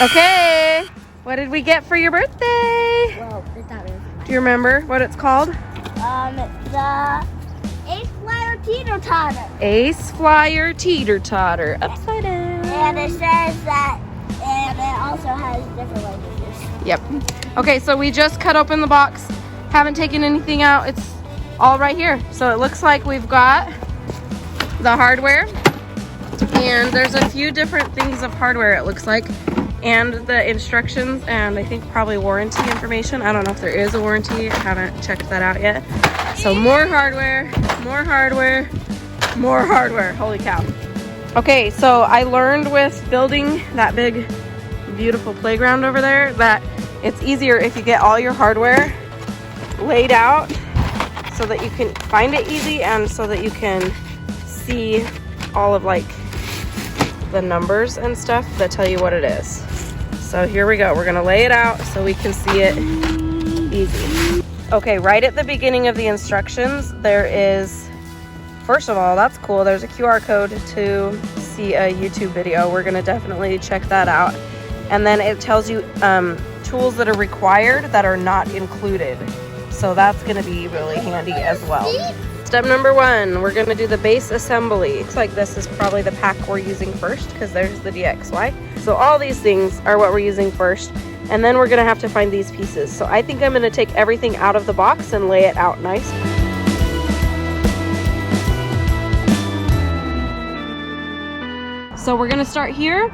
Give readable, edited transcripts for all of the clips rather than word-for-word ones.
Okay, what did we get for your birthday? Well, it's not really. Do you remember what it's called? The Ace Flyer Teeter Totter. Ace Flyer Teeter Totter, upside down. And it says that, and it also has different languages. Yep. Okay, so we just cut open the box. Haven't taken anything out. It's all right here. So it looks like we've got the hardware. And there's a few different things of hardware, it looks like. And the instructions, and I think probably warranty information. I don't know if there is a warranty. I haven't checked that out yet. So more hardware, more hardware, more hardware. Holy cow. Okay, so I learned with building that big, beautiful playground over there that it's easier if you get all your hardware laid out so that you can find it easy and so that you can see all of like the numbers and stuff that tell you what it is. So here we go. We're gonna lay it out so we can see it easy. Okay, right at the beginning of the instructions, there is, first of all, that's cool. There's a QR code to see a YouTube video. We're gonna definitely check that out. And then it tells you tools that are required that are not included. So that's gonna be really handy as well. Step number 1, we're gonna do the base assembly. Looks like this is probably the pack we're using first because there's the DXY. So all these things are what we're using first. And then we're gonna have to find these pieces. So I think I'm gonna take everything out of the box and lay it out nice. So we're gonna start here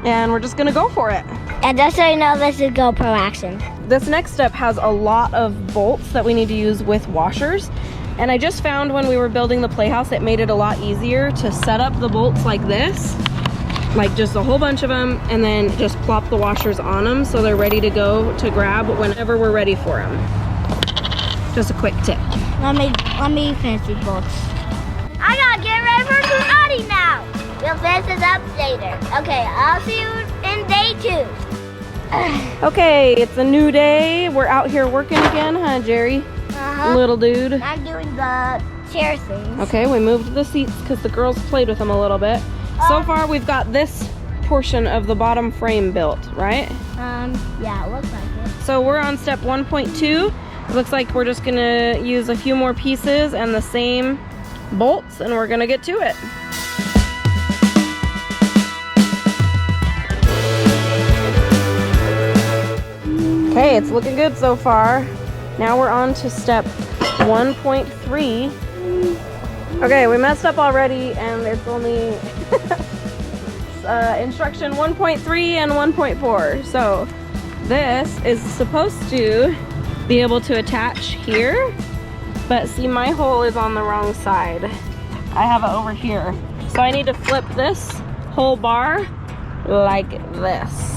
and we're just gonna go for it. And just so you know, this is GoPro action. This next step has a lot of bolts that we need to use with washers. And I just found when we were building the playhouse, it made it a lot easier to set up the bolts like this. Like just a whole bunch of them, and then just plop the washers on them so they're ready to go to grab whenever we're ready for them. Just a quick tip. Let me finish these bolts. I gotta get ready for karate now. We'll finish this up later. Okay, I'll see you in day 2. Okay, it's a new day. We're out here working again, huh, Jerry? Little dude. I'm doing the chair things. Okay, we moved the seats because the girls played with them a little bit. So far, we've got this portion of the bottom frame built, right? Yeah, it looks like it. So we're on step 1.2. It looks like we're just gonna use a few more pieces and the same bolts, and we're gonna get to it. Okay, it's looking good so far. Now we're on to step 1.3. Okay, we messed up already, and it's only instruction 1.3 and 1.4. So this is supposed to be able to attach here, but see, my hole is on the wrong side. I have it over here. So I need to flip this whole bar like this.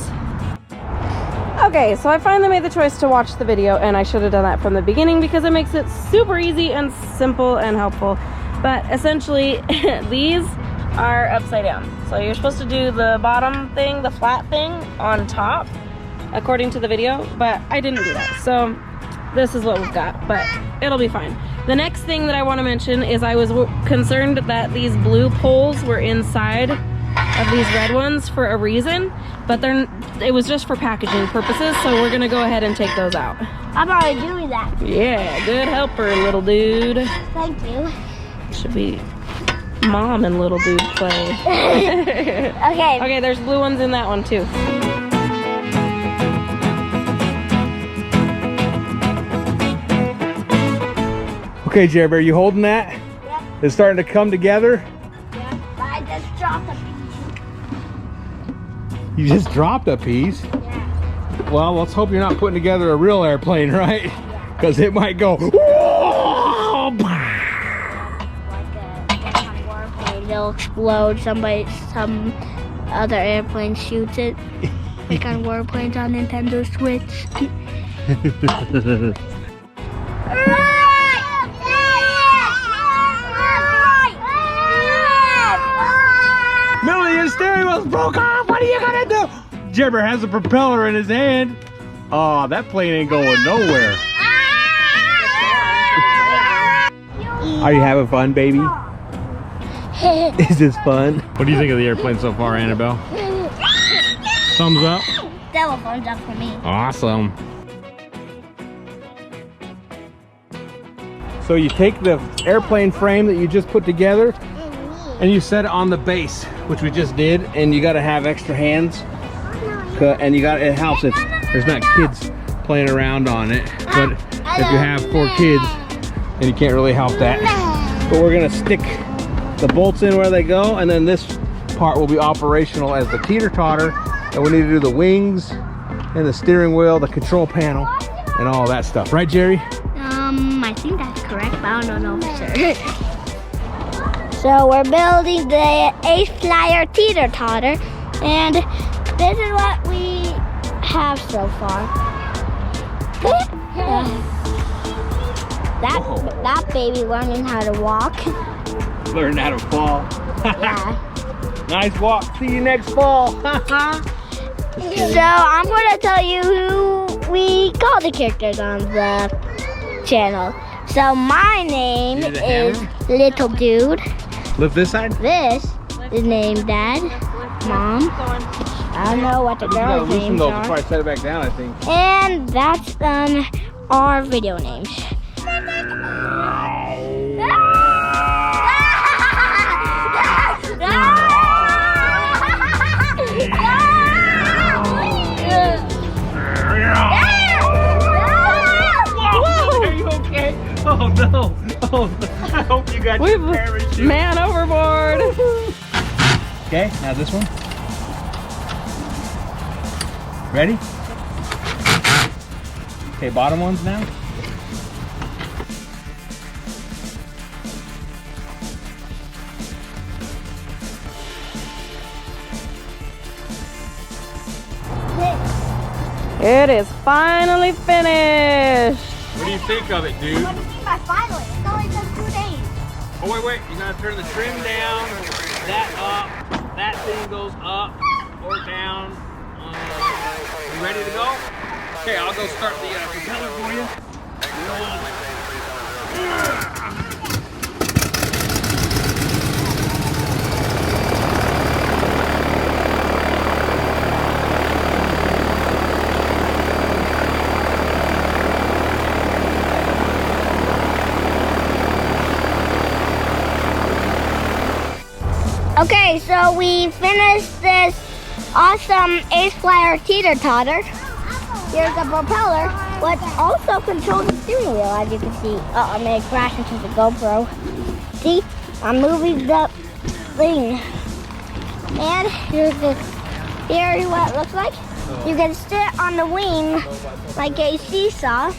Okay, so I finally made the choice to watch the video, and I should have done that from the beginning because it makes it super easy and simple and helpful. But essentially, these are upside down. So you're supposed to do the bottom thing, the flat thing, on top, according to the video, but I didn't do that. So this is what we've got, but it'll be fine. The next thing that I want to mention is I was concerned that these blue poles were inside of these red ones for a reason, but it was just for packaging purposes, so we're gonna go ahead and take those out. I'm already doing that. Yeah, good helper, little dude. Thank you. Should be mom and little dude play. Okay. Okay, there's blue ones in that one too. Okay, Jerry, are you holding that? Yep. It's starting to come together? Yeah, but I just dropped a piece. You just dropped a piece? Yeah. Well, let's hope you're not putting together a real airplane, right? Because it might go. Like a warplane, they'll explode. Some other airplane shoots it. Like on warplanes on Nintendo Switch. Millie, your steering wheel's broke off. What are you gonna do? Jibber has a propeller in his hand. Oh, that plane ain't going nowhere. Are you having fun, baby? Is this fun? What do you think of the airplane so far, Annabelle? Thumbs up? double thumbs up for me. Awesome. So you take the airplane frame that you just put together and you set it on the base, which we just did, and you got to have extra hands, and it helps if there's not kids playing around on it. But if you have 4 kids, then you can't really help that. But we're gonna stick the bolts in where they go, and then this part will be operational as the teeter totter, and we need to do the wings and the steering wheel, the control panel, and all that stuff. Right, Jerry? I think that's correct, but I don't know for sure. So we're building the Ace Flyer Teeter Totter, and this is what we have so far. That baby learning how to walk. Learn how to fall. Yeah. Nice walk. See you next fall. So I'm going to tell you who we call the characters on the channel. So my name is Little Dude. Lift this side. This is named Dad, Mom. I don't know what the girls' names those are. before I set it back down, I think. And that's our video names. Are you okay? Oh no! Oh, I hope you got your parachute. Man overboard. Okay, now this one. Ready? Okay, bottom ones now. It is finally finished. What do you think of it, dude? What do you mean by finally? It's only been 2 days. Oh wait, you gotta turn the trim down, that up, that thing goes up or down. You ready to go? Okay, I'll go start the propeller for you. Okay, so we finished this awesome Ace Flyer Teeter Totter. Here's the propeller, which also controls the steering wheel, as you can see. Oh, I'm gonna crash into the GoPro. See, I'm moving the thing. And here's what it looks like. You can sit on the wing like a seesaw.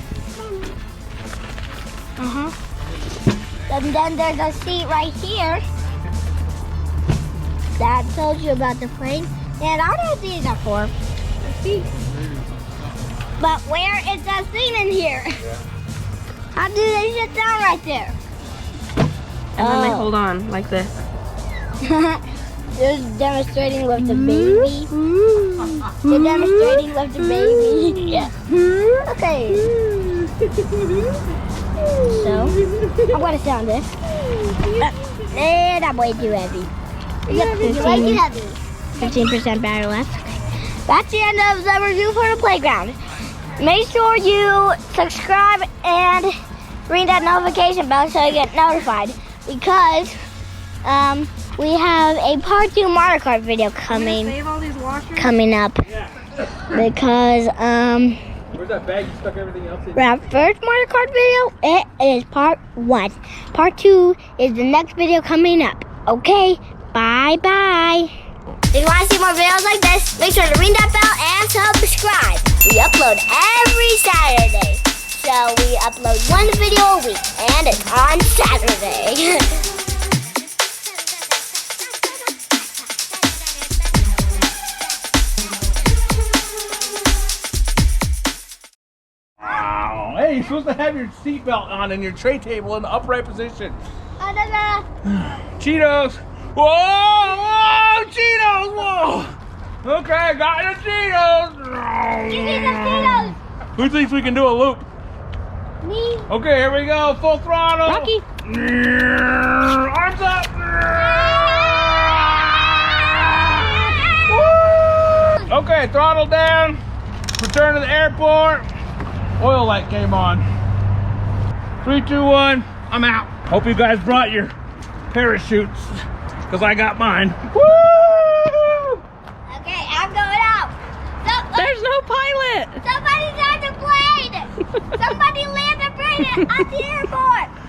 And then there's a seat right here that tells you about the plane. And I don't know what these are for. But where is that thing in here? How do they sit down right there? And then they hold on like this. They're demonstrating with the baby. They're demonstrating with the baby. Yeah. Okay. So, I'm going to sit on this. And I'm way too heavy. Yep, 15% battery left. That's the end of the review for the playground. Make sure you subscribe and ring that notification bell so you get notified, because we have a part 2 Mario Kart video coming up. Because Where's that bag? You stuck everything else in? our first Mario Kart video, it is part 1. Part 2 is the next video coming up. Okay, bye-bye. If you want to see more videos like this, make sure to ring that bell and subscribe. We upload every Saturday. So we upload 1 video a week, and it's on Saturday. Wow. Hey, you're supposed to have your seatbelt on and your tray table in the upright position. Cheetos. Whoa, whoa, Cheetos, whoa. Okay, got the Cheetos. Give me the Cheetos. Who thinks we can do a loop? Me. Okay, here we go, full throttle. Rocky. Arms up. Okay, throttle down. Return to the airport. Oil light came on. 3, 2, 1. I'm out. Hope you guys brought your parachutes, because I got mine. Woo! Okay, I'm going out. There's no pilot. Somebody's on the plane. Somebody land the plane at the airport.